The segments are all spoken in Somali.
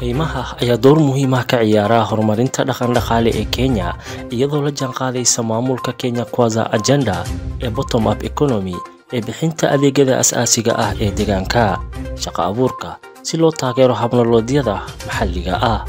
Kaymaha ayaa door muhiim ah ka ciyaara horumarinta dhaqan-dhaqaale ee Kenya iyadoo la jaanqaadaysa maamulka Kenya Kwanza Agenda ee bottom up economy ee bixinta adeegyada aasaasiga ah ee deegaanka, shaqo abuurka si loo taageero habnoloodyada maxalliga ah.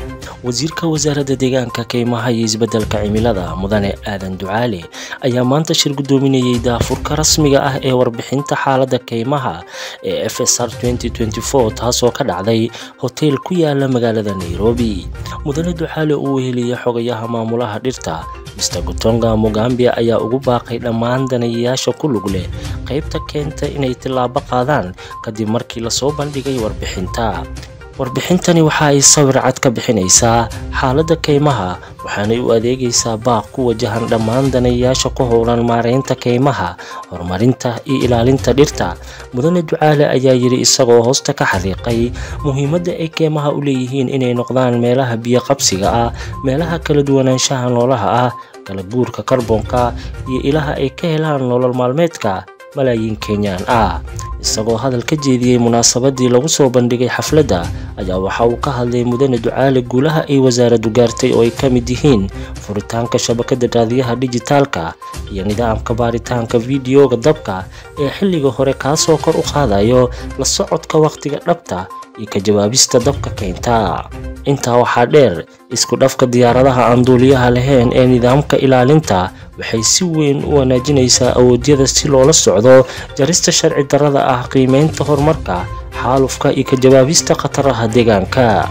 Wasiirka Wasaaradda Deegaanka, Kaymaha iyo Isbeddelka Cimilada Mudane Aadan Ducaale ayaa maanta shir gudoominayay daafurka rasmiga ah ee warbixinta xaaladda kaymaha ee FSR 2024 taasoo ka dhacday hotel ku yaala magaalada Nairobi. Mudane Ducaale uu weheliyay xogayaha maamulaha dhirta Mr. Gutonga Mugambia ayaa ugu baaqay dhammaan daneeyayaasha ku lug leh qaybta keenta inay tilaabo qaadaan kadib markii la soo bandhigay warbixinta. Warbixintani waxa ay sawir cad ka bixinaysaa xaaladda kaymaha waxaanay u adeegaysaa baaq ku wajahan dhammaan daneeyayaasha ku howlan maareynta kaymaha, horumarinta iyo ilaalinta dhirta. Mudane Ducaale ayaa yiri isagoo hoosta ka xariiqay muhiimadda ay kaymaha u leeyihiin inay noqdaan meelaha biyo qabsiga ah, meelaha kala duwanaanshaha noolaha ah, kala guurka kaarboonka iyo ilaha ay ka helaan nolol maalmeedka malaayiin Kenyaan ah. Isagoo hadal ka jeediyay munaasabadii lagu soo bandhigay xafladda ayaa waxa uu ka hadlay Mudane Ducaale guulaha ay wasaaraddu gaartay oo ay ka mid yihiin furitaanka shabakadda raadiyaha dijitaalka iyo nidaamka baaritaanka fiidiyowga dabka ee xilliga hore kaasoo kor u qaadayo la socodka waqtiga dhabta iyo ka jawaabista dabka keenta. Intaa waxaa dheer, isku dhafka diyaaradaha aan duuliyaha lahayn ee nidaamka ilaalinta waxay si weyn u wanaajinaysaa awoodyada si loola socdo jarista sharci darrada ah, qiimeynta horumarka, xaalufka iyo ka jawaabista khataraha deegaanka.